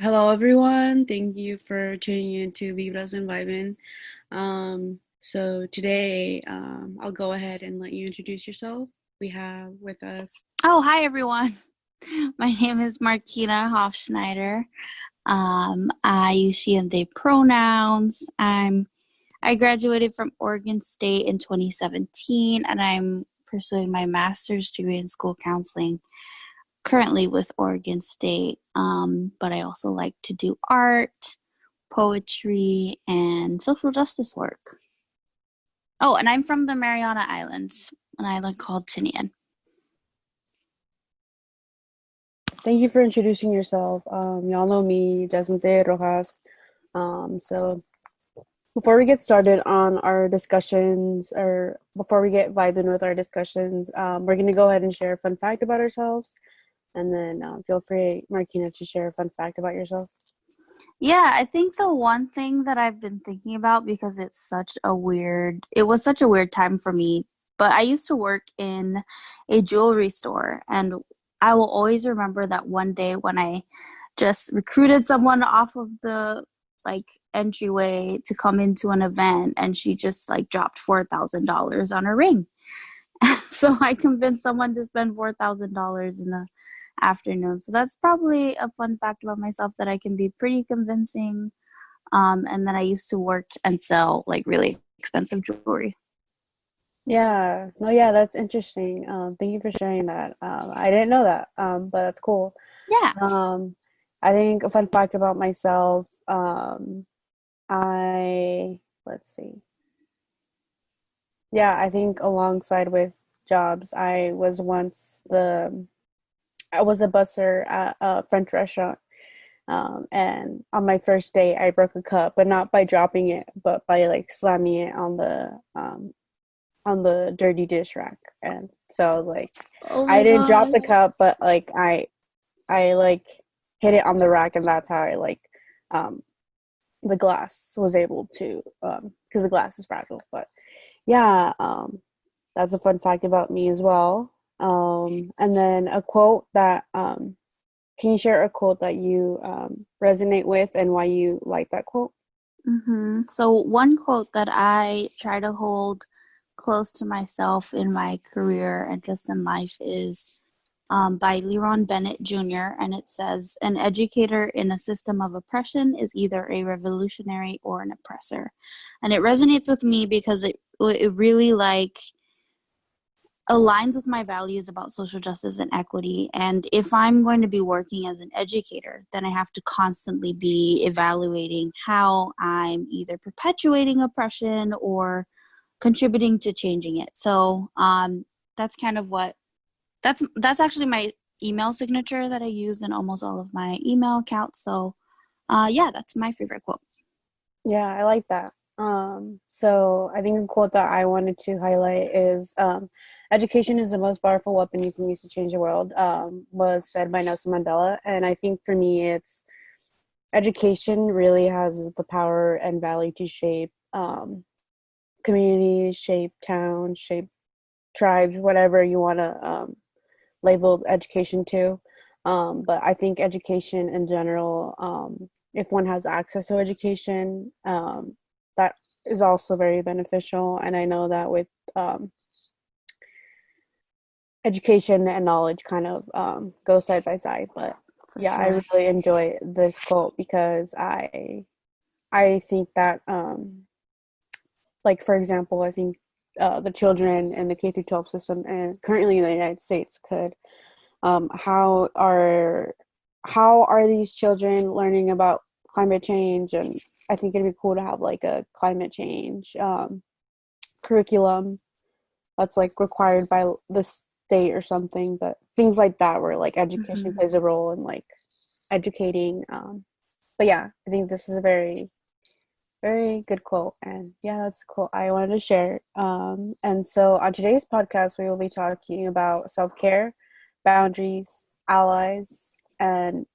Hello, everyone. Thank you for tuning in to Vibras and Vibin. So today, I'll go ahead and let you introduce yourself. We have with us. Oh, hi everyone. My name is Marquina Hof Schneider. I use she and they pronouns. I graduated from Oregon State in 2017 and I'm pursuing my master's degree in school counseling currently with Oregon State. But I also like to do art, poetry, and social justice work. Oh, and I'm from the Mariana Islands, an island called Tinian. Thank you for introducing yourself. Y'all know me, Desmond Rojas. So before we get started on our discussions, or before we get vibing with our discussions, we're going to go ahead and share a fun fact about ourselves. And then feel free, Marquina, to share a fun fact about yourself. Yeah, I think the one thing that I've been thinking about because it was such a weird time for me, but I used to work in a jewelry store and I will always remember that one day when I just recruited someone off of the like entryway to come into an event and she just like dropped $4,000 on a ring. So I convinced someone to spend $4,000 in the afternoon. So that's probably a fun fact about myself that I can be pretty convincing. And then I used to work and sell like really expensive jewelry. Yeah, no, yeah, that's interesting. Thank you for sharing that. I didn't know that, but that's cool. Yeah. Um, I think a fun fact about myself, let's see. Yeah, I think alongside with jobs, I was a busser at a French restaurant. And on my first day, I broke a cup, but not by dropping it, but by like slamming it on the dirty dish rack. And so like Oh I my didn't drop God. the cup, but like I like hit it on the rack, and that's how I like um the glass was able to because the glass is fragile. But yeah, that's a fun fact about me as well. And then a quote that can you share a quote that you resonate with and why you like that quote? So one quote that I try to hold close to myself in my career and just in life is by Leron Bennett Jr. And it says, "An educator in a system of oppression is either a revolutionary or an oppressor." And it resonates with me because it really like aligns with my values about social justice and equity. And if I'm going to be working as an educator, then I have to constantly be evaluating how I'm either perpetuating oppression or contributing to changing it. So that's kind of what that's actually my email signature that I use in almost all of my email accounts. So yeah, that's my favorite quote. Yeah, I like that. So I think a quote that I wanted to highlight is education is the most powerful weapon you can use to change the world, was said by Nelson Mandela. And I think for me, it's education really has the power and value to shape communities, shape towns, shape tribes, whatever you want to label education to. But I think education in general, if one has access to education, that is also very beneficial. And I know that with education and knowledge kind of go side by side. But For yeah, I sure. really enjoy this quote because I think that like for example, I think the children in the K through 12 system and currently in the United States could how are these children learning about climate change? And I think it'd be cool to have like a climate change curriculum that's like required by the state or something, but things like that where like education Hmm. plays a role in like educating. But yeah, I think this is a very good quote, and yeah, that's cool. I wanted to share. And so on today's podcast, we will be talking about self-care, boundaries, allies, and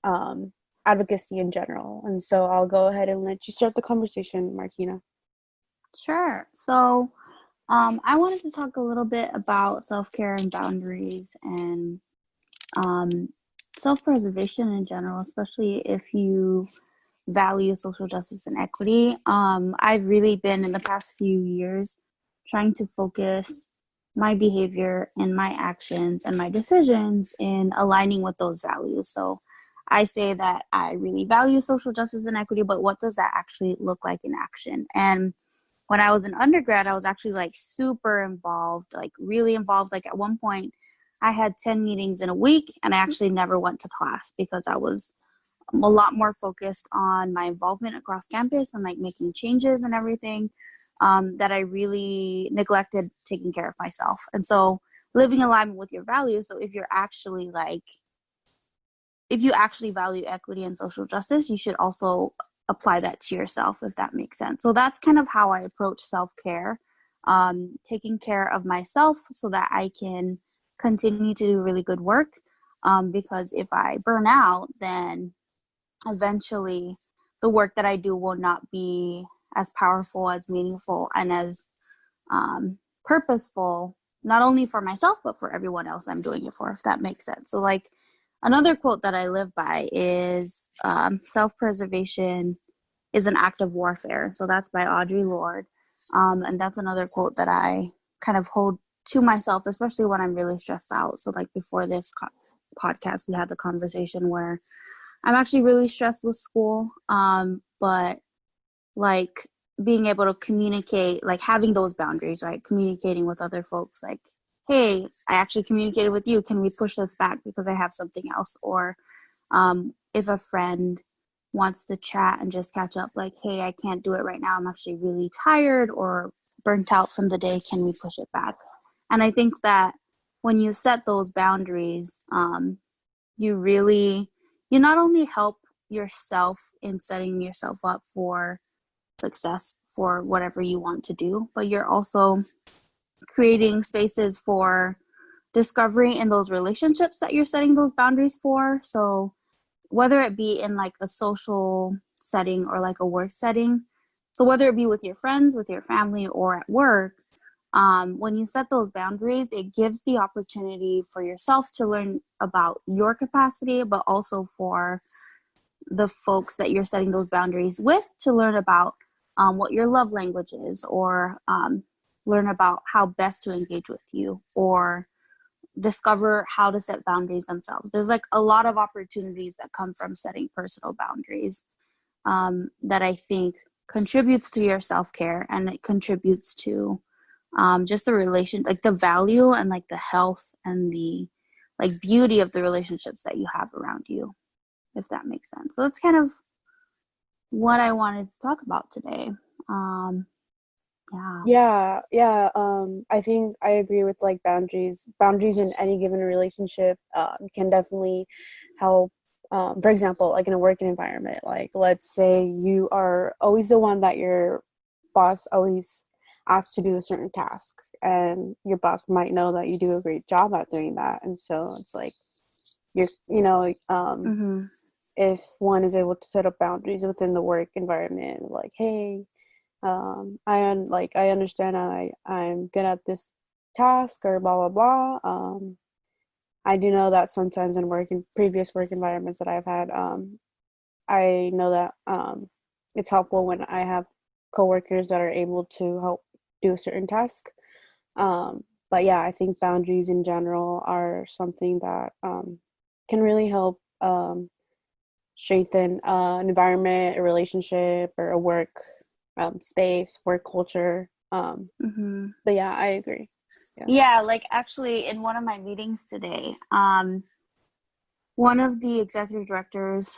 advocacy in general. And so I'll go ahead and let you start the conversation, Marquina. Sure. So I wanted to talk a little bit about self care and boundaries and um, self-preservation in general, especially if you value social justice and equity. I've really been in the past few years trying to focus my behavior and my actions and my decisions in aligning with those values. So I say that I really value social justice and equity, but what does that actually look like in action? And when I was an undergrad, I was actually like super involved, like really involved. Like at one point, I had 10 meetings in a week, and I actually never went to class because I was a lot more focused on my involvement across campus and like making changes and everything, that I really neglected taking care of myself. And so living in alignment with your values. So if you actually value equity and social justice, you should also apply that to yourself, if that makes sense. So that's kind of how I approach self-care, taking care of myself so that I can continue to do really good work. Because if I burn out, then eventually the work that I do will not be as powerful, as meaningful, and as purposeful, not only for myself, but for everyone else I'm doing it for, if that makes sense. So like another quote that I live by is self-preservation is an act of warfare. So that's by Audre Lorde. And that's another quote that I kind of hold to myself, especially when I'm really stressed out. So like before this podcast, we had the conversation where I'm actually really stressed with school, but like being able to communicate, like having those boundaries, right? Communicating with other folks, like, hey, I actually communicated with you. Can we push this back because I have something else? Or if a friend wants to chat and just catch up, like, hey, I can't do it right now. I'm actually really tired or burnt out from the day. Can we push it back? And I think that when you set those boundaries, you not only help yourself in setting yourself up for success for whatever you want to do, but you're also creating spaces for discovery in those relationships that you're setting those boundaries for. So whether it be in like a social setting or like a work setting, so whether it be with your friends, with your family, or at work, when you set those boundaries, it gives the opportunity for yourself to learn about your capacity, but also for the folks that you're setting those boundaries with to learn about what your love language is, or learn about how best to engage with you, or discover how to set boundaries themselves. There's like a lot of opportunities that come from setting personal boundaries, that I think contributes to your self-care, and it contributes to just the relation, like the value and like the health and the like beauty of the relationships that you have around you, if that makes sense. So that's kind of what I wanted to talk about today. Yeah. I think I agree with like boundaries in any given relationship can definitely help. For example, like in a working environment, like let's say you are always the one that your boss always asks to do a certain task, and your boss might know that you do a great job at doing that, and so it's like Mm-hmm. if one is able to set up boundaries within the work environment, like, hey, I understand I'm good at this task or blah blah blah. I do know that sometimes in previous work environments that I've had, I know that it's helpful when I have coworkers that are able to help do a certain task. But yeah, I think boundaries in general are something that can really help strengthen an environment, a relationship, or a work space, work culture. Mm-hmm. But yeah, I agree. Yeah, like actually in one of my meetings today, one of the executive directors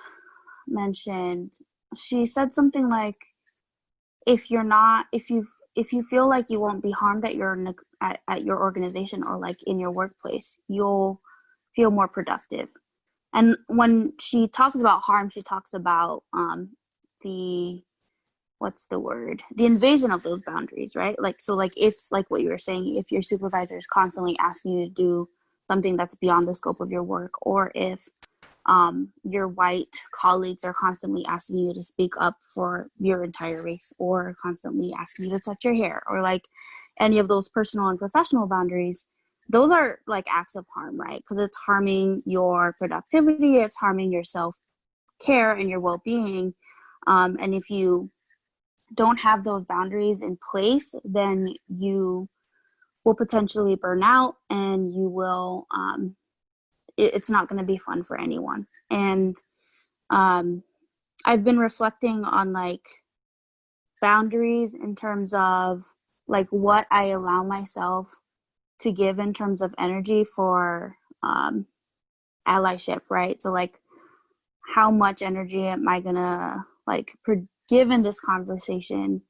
mentioned, she said something like, if you feel like you won't be harmed at your organization or like in your workplace, you'll feel more productive. And when she talks about harm, she talks about the the invasion of those boundaries, right? Like, so like if, like what you were saying, if your supervisor is constantly asking you to do something that's beyond the scope of your work, or if your white colleagues are constantly asking you to speak up for your entire race, or constantly asking you to touch your hair, or like any of those personal and professional boundaries, those are like acts of harm, right? Because it's harming your productivity, it's harming your self-care and your well-being. And if you don't have those boundaries in place, then you will potentially burn out, and you will it's not going to be fun for anyone. And I've been reflecting on like boundaries in terms of like what I allow myself to give in terms of energy for allyship, right? So like how much energy am I gonna like give in this conversation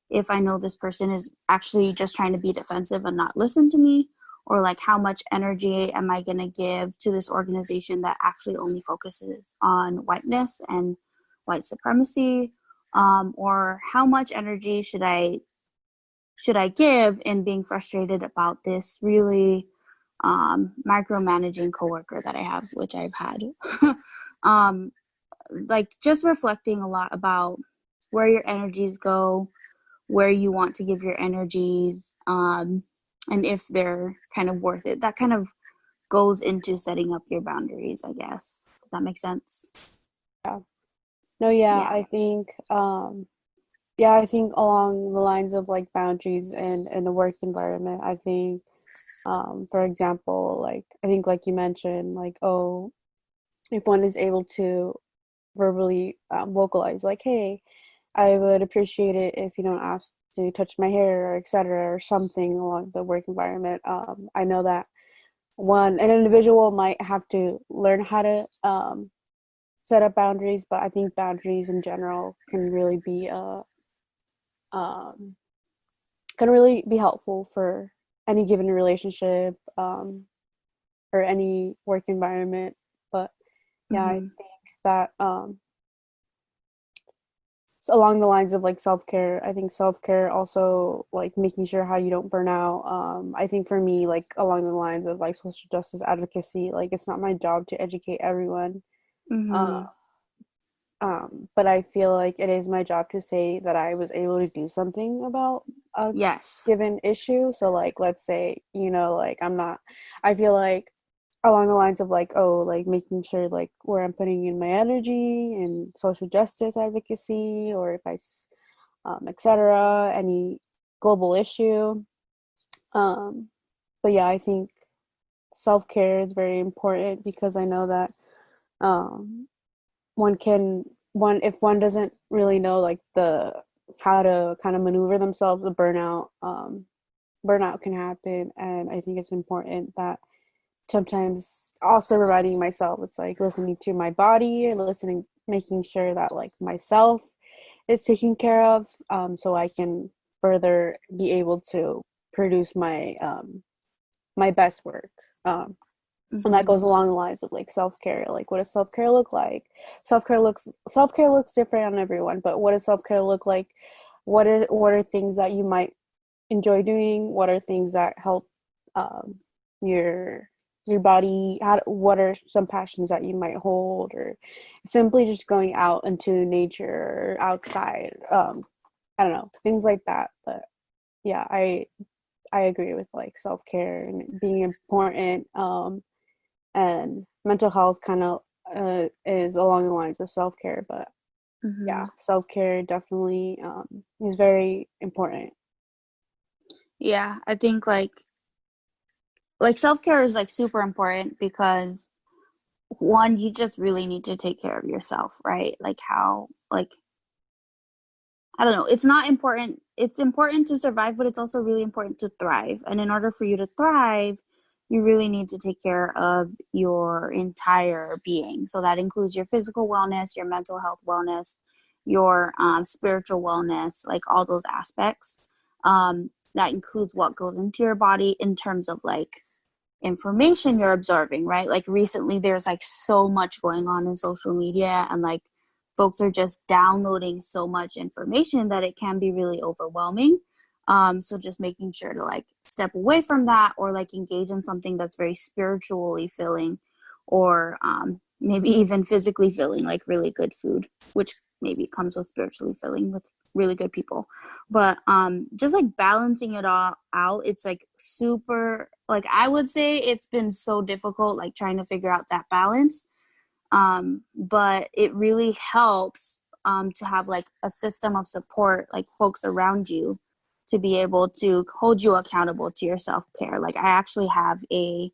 if I know this person is actually just trying to be defensive and not listen to me? Or like how much energy am I gonna give to this organization that actually only focuses on whiteness and white supremacy? Or how much energy should I give in being frustrated about this really micromanaging coworker that I have, which I've had? Like just reflecting a lot about where your energies go, where you want to give your energies, and if they're kind of worth it. That kind of goes into setting up your boundaries, I guess. Does that make sense? Yeah. No, yeah, Yeah. I think yeah, I think along the lines of like boundaries and in the work environment, I think for example, like I think like you mentioned, like, oh, if one is able to verbally vocalize like, hey, I would appreciate it if you don't ask to touch my hair or etc. or something along the work environment. I know that an individual might have to learn how to set up boundaries, but I think boundaries in general um, can really be helpful for any given relationship or any work environment. But yeah, I Mm-hmm. think that so along the lines of like self-care, I think self-care also like making sure how you don't burn out. I think for me, like along the lines of like social justice advocacy, like it's not my job to educate everyone. Uh, Mm-hmm. but I feel like it is my job to say that I was able to do something about a Yes. given issue. So like let's say, like I feel like along the lines of like, oh, like making sure like where I'm putting in my energy and social justice advocacy, or if etc., any global issue. Um, but yeah, I think self-care is very important because I know that um, one if one doesn't really know like the how to kind of maneuver themselves, the burnout can happen, and I think it's important that sometimes also reminding myself, it's like listening to my body and making sure that like myself is taken care of, so I can further be able to produce my best work. Um, and that Mm-hmm. goes along the lines of like self-care. Like, what does self-care look like? Self-care looks different on everyone, but what does self-care look like? What are things that you might enjoy doing? What are things that help um, your body? What are some passions that you might hold, or simply just going out into nature or outside? I don't know, things like that. But yeah, I agree with like self-care and being important. And mental health kind of is along the lines of self-care, but Mm-hmm. yeah, self-care definitely is very important. Yeah, I think like self-care is like super important because one, you just really need to take care of yourself, right? Like how like I don't know, it's not important. It's important to survive, but it's also really important to thrive. And in order for you to thrive, you really need to take care of your entire being. So that includes your physical wellness, your mental health wellness, your spiritual wellness, like all those aspects. That includes what goes into your body in terms of like information you're absorbing, right? Like recently there's like so much going on in social media, and like folks are just downloading so much information that it can be really overwhelming. So just making sure to like step away from that, or like engage in something that's very spiritually filling, or maybe even physically filling, like really good food, which maybe comes with spiritually filling with really good people. But just like balancing it all out, it's like super, like I would say it's been so difficult, like trying to figure out that balance. But it really helps to have like a system of support, like folks around you to be able to hold you accountable to your self-care. Like I actually have a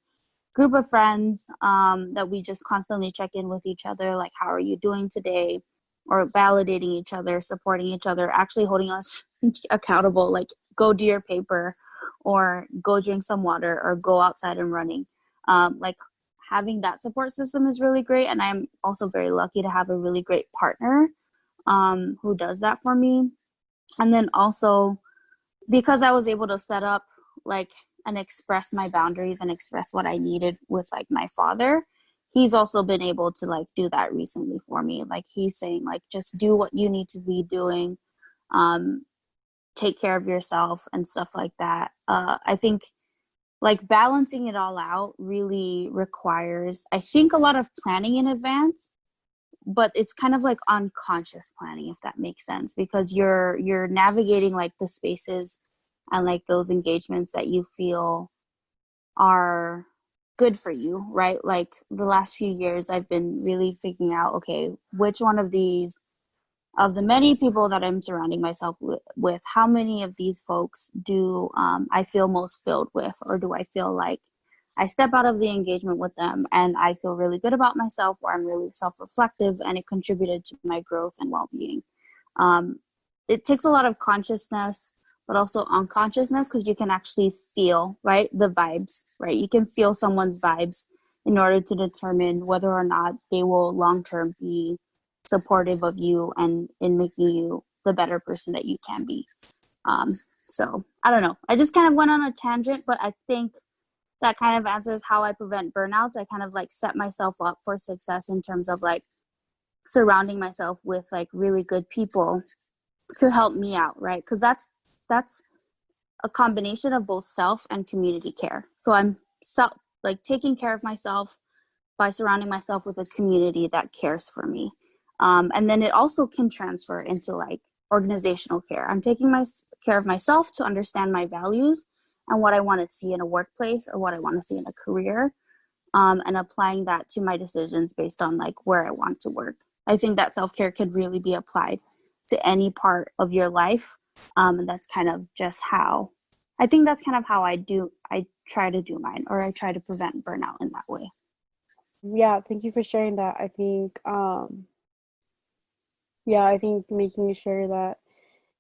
group of friends that we just constantly check in with each other, like how are you doing today, or validating each other, supporting each other, actually holding us accountable, like go do your paper or go drink some water or go outside and running. Like having that support system is really great, and I'm also very lucky to have a really great partner who does that for me. And then also because I was able to set up like and express my boundaries and express what I needed with like my father, he's also been able to like do that recently for me. Like he's saying like just do what you need to be doing, um take care of yourself and stuff like that. I think like balancing it all out really requires, I think, a lot of planning in advance, but it's kind of like unconscious planning, if that makes sense, because you're navigating like the spaces and like those engagements that you feel are good for you, right? Like the last few years I've been really figuring out, okay, which one of these, of the many people that I'm surrounding myself with, how many of these folks do I feel most filled with, or do I feel like I step out of the engagement with them and I feel really good about myself, or I'm really self-reflective and it contributed to my growth and well-being. Um, it takes a lot of consciousness, but also unconsciousness, because you can actually feel, right, the vibes, right? You can feel someone's vibes in order to determine whether or not they will long-term be supportive of you and in making you the better person that you can be. Um, so I don't know. I just kind of went on a tangent, but I think that kind of answers how I prevent burnouts. I kind of like set myself up for success in terms of like surrounding myself with like really good people to help me out, right? Because that's a combination of both self and community care. So I'm like taking care of myself by surrounding myself with a community that cares for me. And then it also can transfer into like organizational care. I'm taking care of myself to understand my values and what I want to see in a workplace or what I want to see in a career, and applying that to my decisions based on like where I want to work. I think that self-care could really be applied to any part of your life. And that's kind of just how, I think that's kind of how I try to do mine, or I try to prevent burnout in that way. Yeah, thank you for sharing that. I think yeah, I think making sure that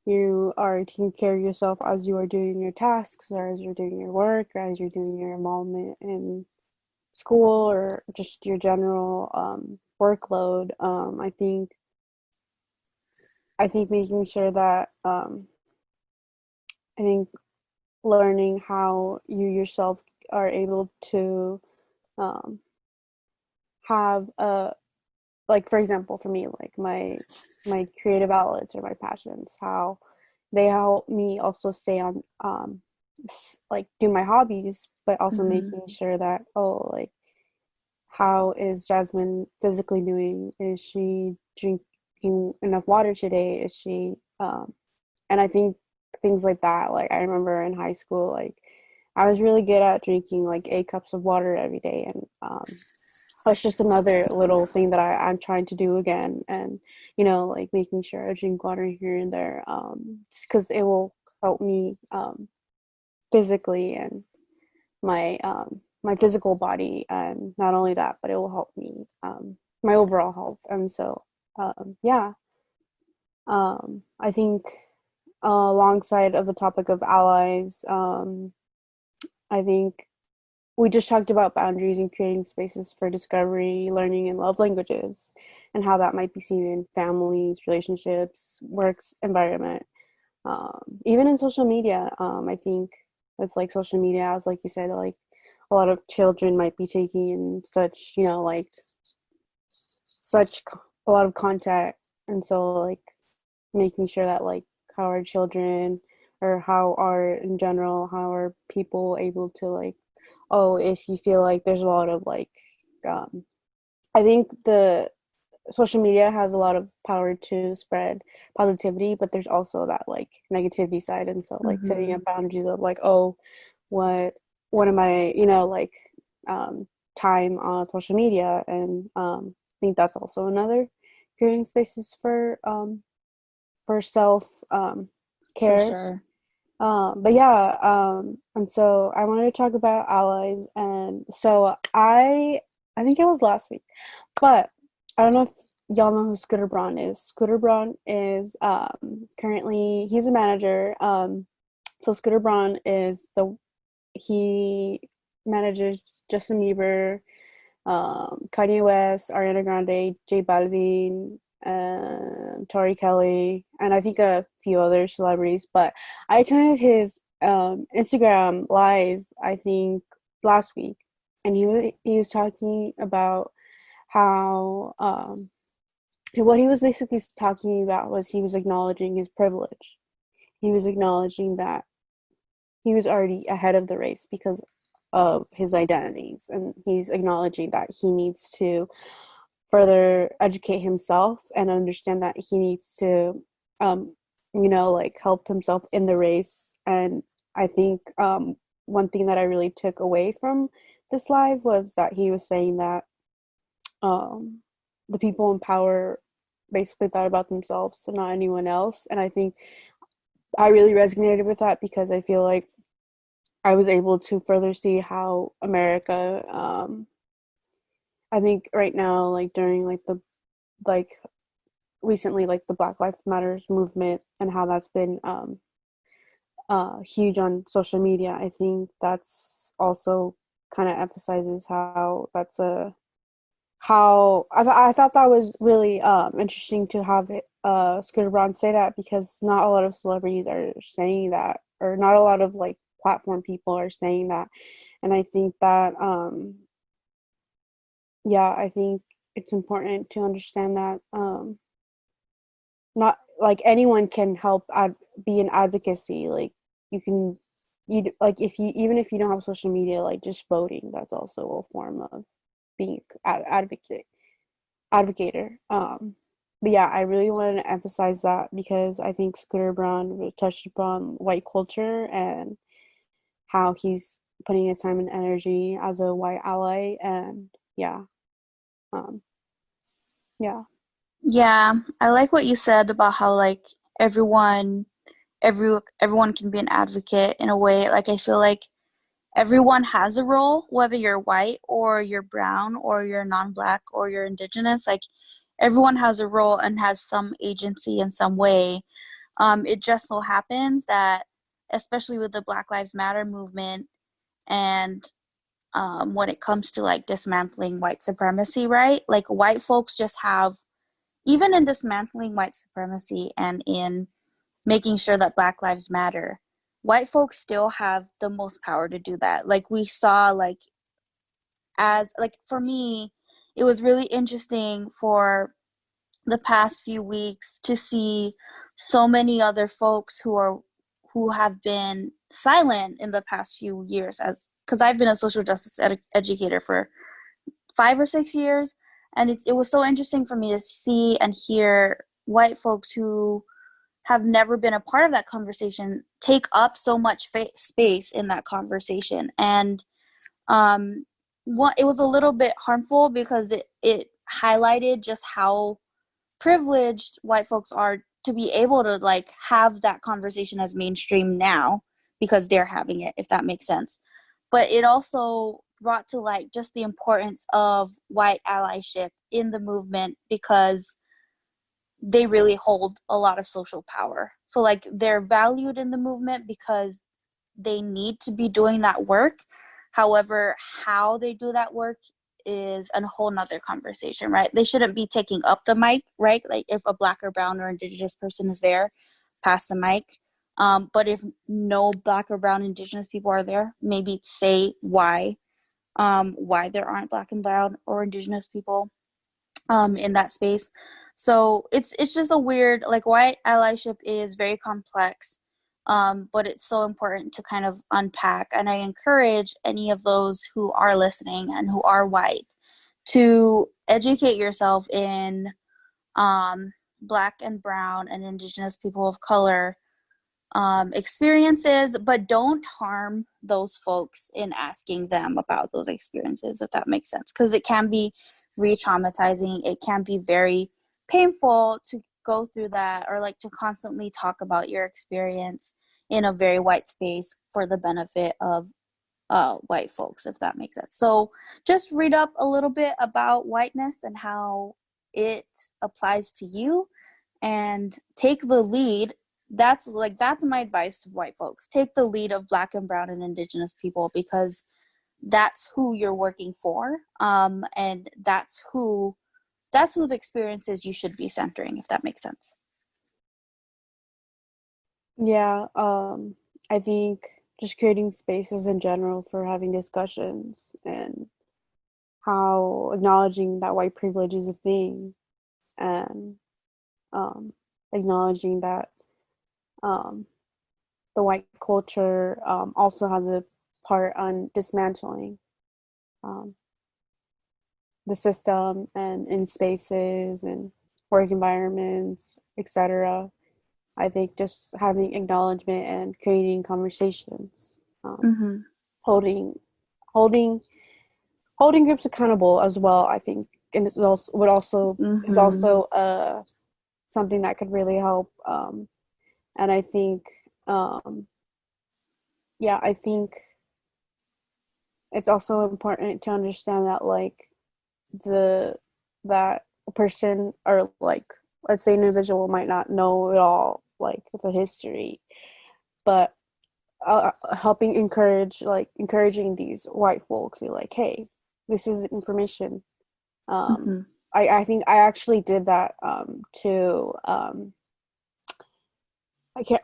you are taking care of yourself as you are doing your tasks, or as you're doing your work, or as you're doing your involvement in school, or just your general workload. I think making sure that I think learning how you yourself are able to um, have a, like, for example, for me, like my creative outlets or my passions, how they help me also stay on like do my hobbies, but also Mm-hmm. making sure that, oh, like, how is Jasmine physically doing? Is she drinking enough water today? Is she and I think things like that, like I remember in high school, like I was really good at drinking like 8 cups of water every day, and it's just another little thing that I'm trying to do again. And like making sure I drink water here and there, because it will help me physically, and my physical body, and not only that, but it will help me my overall health. And so yeah, I think alongside of the topic of allies, I think we just talked about boundaries and creating spaces for discovery, learning, and love languages, and how that might be seen in families, relationships, works environment, even in social media. I think with like social media, as like you said, like a lot of children might be taking in such, like such a lot of content, and so like making sure that like how are children, or how are in general, how are people able to like, oh, if you feel like there's a lot of like, um I think social media has a lot of power to spread positivity, but there's also that like negativity side, and so like setting Mm-hmm. up boundaries of like, oh, what what am I, you know, like um time on social media, and I think that's also another creating spaces for self For care. sure. But yeah, and so I wanted to talk about allies, and so I think it was last week, but I don't know if y'all know who Scooter Braun is. Scooter Braun is currently he's a manager. So Scooter Braun is the he manages Justin Bieber, Kanye West, Ariana Grande, J Balvin, Tori Kelly, and I think a few other celebrities. But I attended his Instagram live, I think last week, and he was talking about how what he was basically talking about was he was acknowledging his privilege. He was acknowledging that he was already ahead of the race because of his identities, and he's acknowledging that he needs to further educate himself and understand that he needs to like help himself in the race. And I think one thing that I really took away from this live was that he was saying that um the people in power basically thought about themselves and not anyone else. And I think I really resonated with that because I feel like I was able to further see how America, I think right now, like during like recently, like the Black Lives Matters movement and how that's been huge on social media. I think that's also kind of emphasizes how that's a how I thought that was really interesting to have it, Scooter Braun say that, because not a lot of celebrities are saying that, or not a lot of like platform people are saying that. And I think that yeah, I think it's important to understand that not like anyone can help be an advocacy. Like you can like if you even if you don't have social media, like just voting, that's also a form of being advocator. But yeah, I really wanted to emphasize that because I think Scooter Braun touched upon white culture and how he's putting his time and energy as a white ally. And yeah, um, yeah, Yeah, I like what you said about how like everyone everyone can be an advocate in a way. Like I feel like everyone has a role, whether you're white or you're brown or you're non-black or you're indigenous. Like everyone has a role and has some agency in some way. It just so happens that, especially with the Black Lives Matter movement and when it comes to like dismantling white supremacy, right? Like white folks just have, even in dismantling white supremacy and in making sure that Black Lives Matter, white folks still have the most power to do that. Like we saw, like as like for me, it was really interesting for the past few weeks to see so many other folks who have been silent in the past few years, as because I've been a social justice educator for 5 or 6 years, and it was so interesting for me to see and hear white folks who have never been a part of that conversation take up so much space in that conversation. And what it was a little bit harmful because it highlighted just how privileged white folks are to be able to like have that conversation as mainstream now because they're having it, if that makes sense. But it also brought to like just the importance of white allyship in the movement because they really hold a lot of social power. So like they're valued in the movement because they need to be doing that work. However, how they do that work is a whole nother conversation, right? They shouldn't be taking up the mic, right? Like if a black or brown or indigenous person is there, pass the mic. But if no black or brown indigenous people are there, maybe say why there aren't black and brown or indigenous people in that space. So it's just a weird, like white allyship is very complex, but it's so important to kind of unpack. And I encourage any of those who are listening and who are white to educate yourself in Black and brown and Indigenous people of color experiences, but don't harm those folks in asking them about those experiences, if that makes sense. Because it can be re-traumatizing. It can be very painful to go through that, or like to constantly talk about your experience in a very white space for the benefit of white folks, if that makes sense. So just read up a little bit about whiteness and how it applies to you, and take the lead. That's my advice to white folks. Take the lead of Black and brown and Indigenous people, because that's who you're working for, and that's whose experiences you should be centering, if that makes sense. Yeah, I think just creating spaces in general for having discussions, and how acknowledging that white privilege is a thing, and acknowledging that um, the white culture also has a part on dismantling um, the system and in spaces and work environments, etc. I think just having acknowledgement and creating conversations, um, Mm-hmm. holding, holding, holding groups accountable as well. I think, and it's also would also is Mm-hmm. also something that could really help. And I think, um, yeah, I think it's also important to understand that like the that a person, or like let's say an individual, might not know it all, like the history, but helping encouraging these white folks, be like, hey, this is information. um Mm-hmm. I think I actually did that to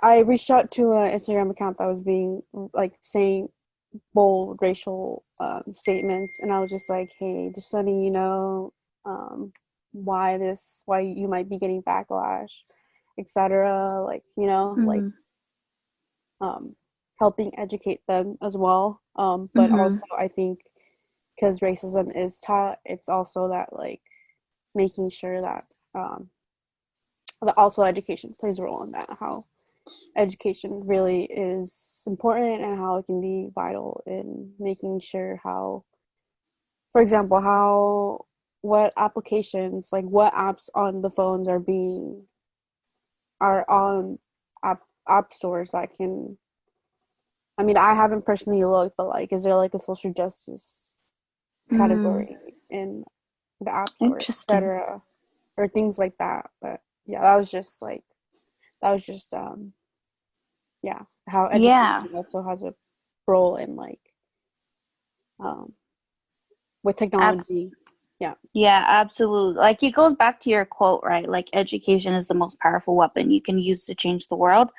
I reached out to an Instagram account that was being like saying bold racial statements, and I was just like, hey, just letting you know um why you might be getting backlash, etc. Like, like Mm-hmm. um helping educate them as well. But Mm-hmm. also I think because racism is taught, it's also that like making sure that also education plays a role in that, how education really is important and how it can be vital in making sure how, for example, how what applications, like what apps on the phones are on app stores that can, I mean, I haven't personally looked, but like is there like a social justice Mm. category in the app store, Interesting. etc., or things like that. But yeah, that was just yeah, how Yeah. education also has a role in like um with Ab- technology. Yeah. yeah, absolutely. Like it goes back to your quote, right? Like education is the most powerful weapon you can use to change the world.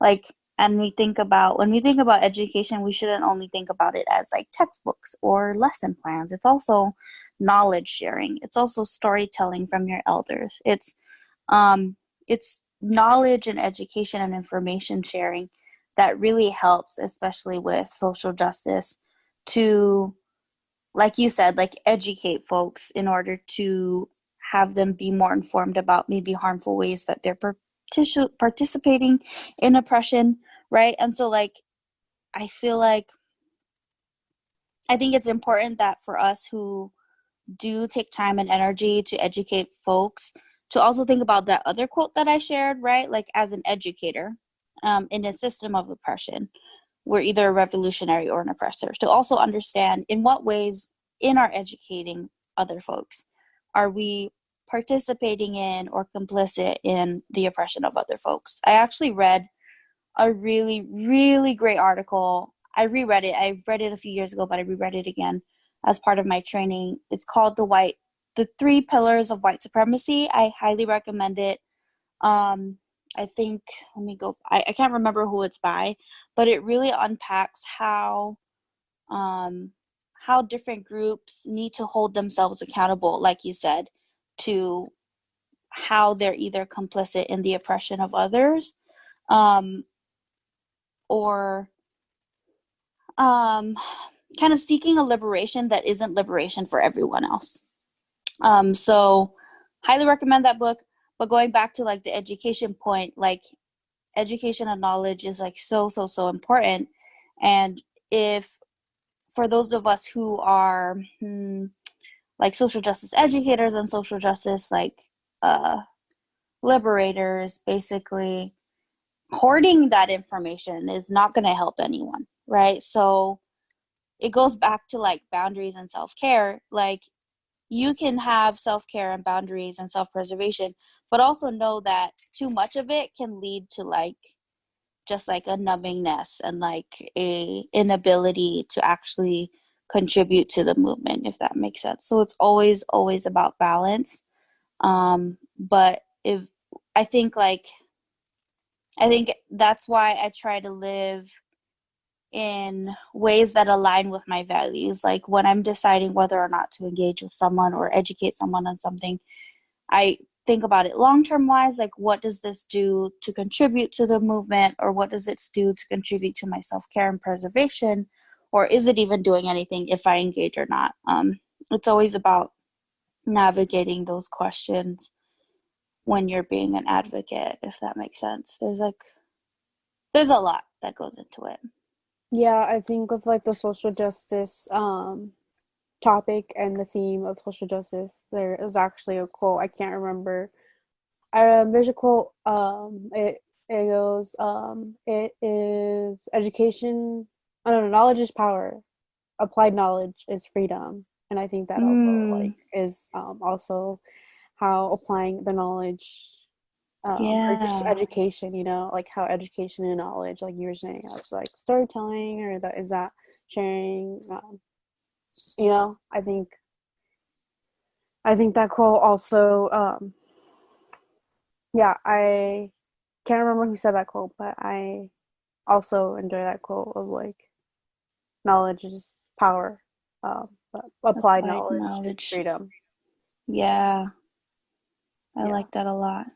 Like, and when we think about education, we shouldn't only think about it as like textbooks or lesson plans. It's also knowledge sharing. It's also storytelling from your elders. Um it's knowledge and education and information sharing that really helps, especially with social justice, to, like you said, like educate folks in order to have them be more informed about maybe harmful ways that they're participating in oppression, right? And so, like, I feel like I think it's important that for us who do take time and energy to educate folks, to also think about that other quote that I shared, right? Like, as an educator in a system of oppression, we're either a revolutionary or an oppressor. To also understand in what ways, in our educating other folks, are we participating in or complicit in the oppression of other folks. I actually read a really, really great article. I reread it. I read it a few years ago, but I reread it again as part of my training. It's called The Three Pillars of White Supremacy. I highly recommend it. Um, I think, let me go, I can't remember who it's by, but it really unpacks um, how different groups need to hold themselves accountable, like you said, to how they're either complicit in the oppression of others, um, or um, kind of seeking a liberation that isn't liberation for everyone else. So highly recommend that book. But going back to like the education point, like education and knowledge is like so important. And if for those of us who are like social justice educators and social justice like uh, liberators, basically hoarding that information is not going to help anyone, right? So it goes back to like boundaries and self-care. Like you can have self-care and boundaries and self-preservation, but also know that too much of it can lead to like just like a numbingness and like a inability to actually contribute to the movement, if that makes sense. So it's always about balance. But if I think like I think that's why I try to live in ways that align with my values. Like when I'm deciding whether or not to engage with someone or educate someone on something, I think about it long term wise, like what does this do to contribute to the movement, or what does it do to contribute to my self care and preservation, or is it even doing anything if I engage or not? It's always about navigating those questions when you're being an advocate, if that makes sense. There's a lot that goes into it. Yeah, I think with like the social justice topic and the theme of social justice, there is actually a quote. I can't remember. There's a quote. It goes. It is education. I don't know. Knowledge is power. Applied knowledge is freedom. And I think that also like Mm, is also how applying the knowledge or just yeah. education, like how education and knowledge, like you were saying, that's like storytelling, or that is that sharing. I think that quote also, yeah, I can't remember who said that quote, but I also enjoy that quote of like knowledge is power, but applied Applied knowledge is knowledge. freedom. Yeah. I Yeah, like that a lot.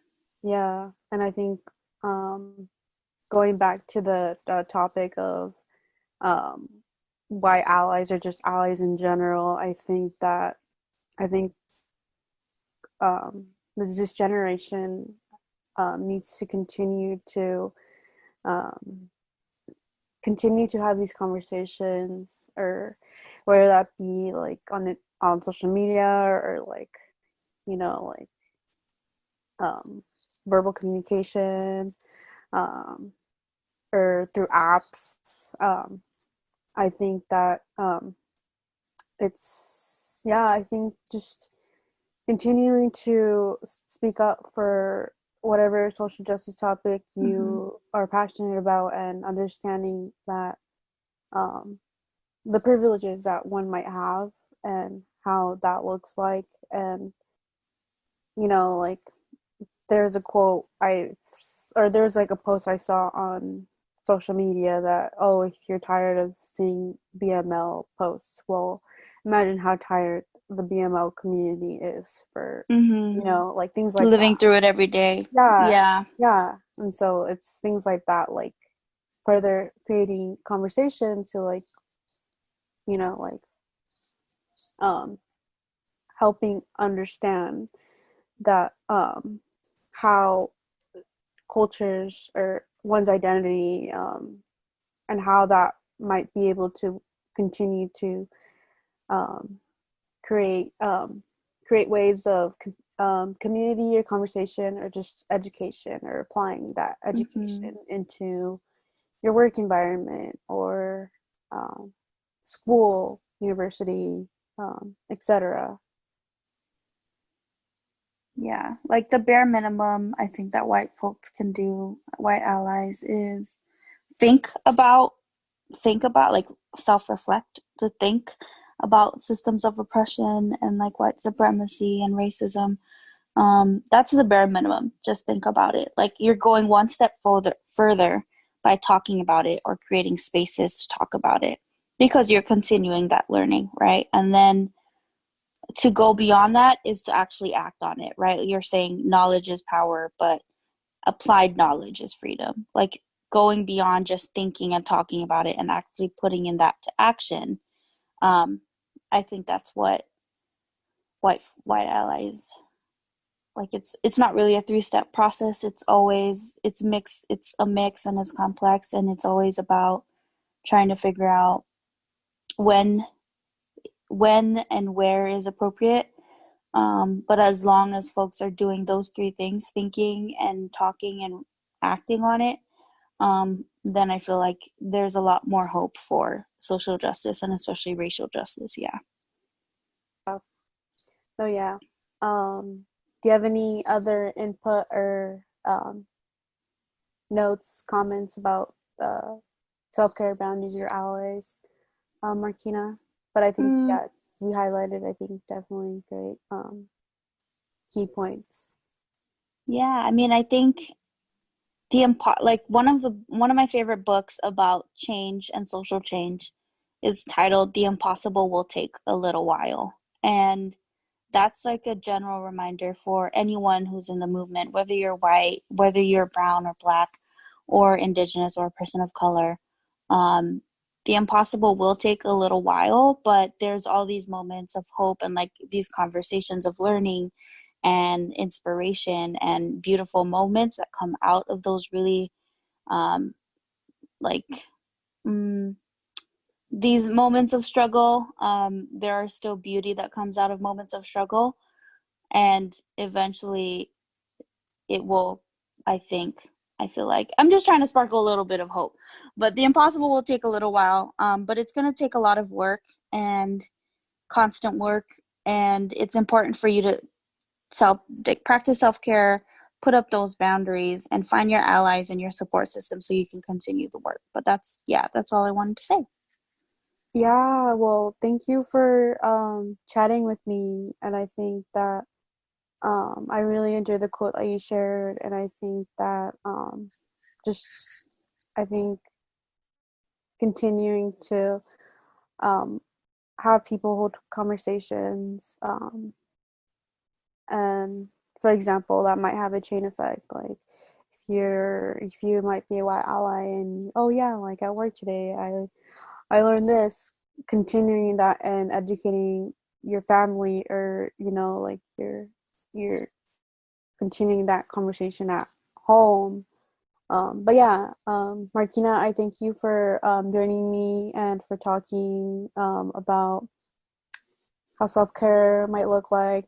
yeah, and I think um, going back to the topic of um, why allies are just allies in general, I think this generation needs to um, continue to have these conversations, or whether that be like on social media, or like like um, verbal communication, um, or through apps. I think that I think just continuing to speak up for whatever social justice topic Mm-hmm. you are passionate about, and understanding that um, the privileges that one might have and how that looks like. And like there's a quote there's like a post I saw on social media that, oh, if you're tired of seeing BML posts, well, imagine how tired the BML community is for, Mm-hmm. like things like that. Living through it every day. Yeah, Yeah. yeah. And so it's things like that, like further creating conversation to like, like um helping understand that how cultures or one's identity, and how that might be able to continue to um, create create waves of community or conversation, or just education, or applying that Mm-hmm. education into your work environment, or um, school, university, etc. Yeah. Like the bare minimum I think that white folks can do, white allies, is think about like self-reflect, to think about systems of oppression and like white supremacy and racism. That's the bare minimum. Just think about it. Like you're going one step further by talking about it or creating spaces to talk about it, because you're continuing that learning, right? And then to go beyond that is to actually act on it, right? You're saying knowledge is power, but applied knowledge is freedom. Like going beyond just thinking and talking about it and actually putting in that to action. um, I think that's what white allies. Like it's not really a three-step process. It's a mix and it's complex, and it's always about trying to figure out when and where is appropriate. But as long as folks are doing those three things, thinking and talking and acting on it, then I feel like there's a lot more hope for social justice and especially racial justice. Yeah. So yeah. Do you have any other input or notes, comments about self-care boundaries, your allies, Marquina? But I think Mm, yeah, we highlighted I think definitely great key points. yeah. I mean, I think one of my favorite books about change and social change is titled "The Impossible Will Take a Little While," and that's like a general reminder for anyone who's in the movement, whether you're white, whether you're brown or black, or indigenous or a person of color. Um, the impossible will take a little while, but there's all these moments of hope and like these conversations of learning and inspiration and beautiful moments that come out of those really um, like mm, these moments of struggle. There are still beauty that comes out of moments of struggle, and eventually it will, I think, I feel like I'm just trying to sparkle a little bit of hope, but the impossible will take a little while. But it's going to take a lot of work and constant work, and it's important for you to practice self-care, put up those boundaries, and find your allies and your support system so you can continue the work. But that's all I wanted to say. Yeah, well, thank you for chatting with me, and I think that I really enjoyed the quote that you shared, and I think that just I think continuing to um, have people hold conversations, and for example, that might have a chain effect. Like if you might be a white ally, and oh yeah, like at work today, I learned this. Continuing that and educating your family, or you know, like you're continuing that conversation at home. But yeah, Martina, I thank you for joining me and for talking about how self care might look like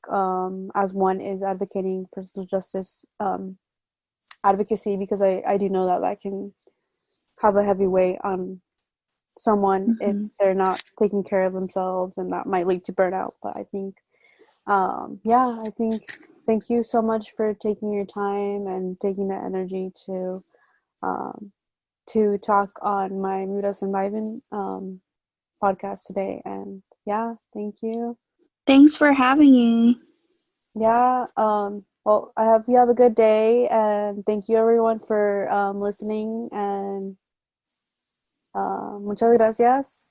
as one is advocating for social justice advocacy, because I do know that that can have a heavy weight on someone if Mm-hmm. they're not taking care of themselves, and that might lead to burnout. But I think, yeah, I think thank you so much for taking your time and taking the energy um, to talk on my Mudas and Vibin podcast today. And yeah, thank you. Thanks for having me. Yeah. Well, I hope you have a good day, and thank you everyone for listening. And muchas gracias.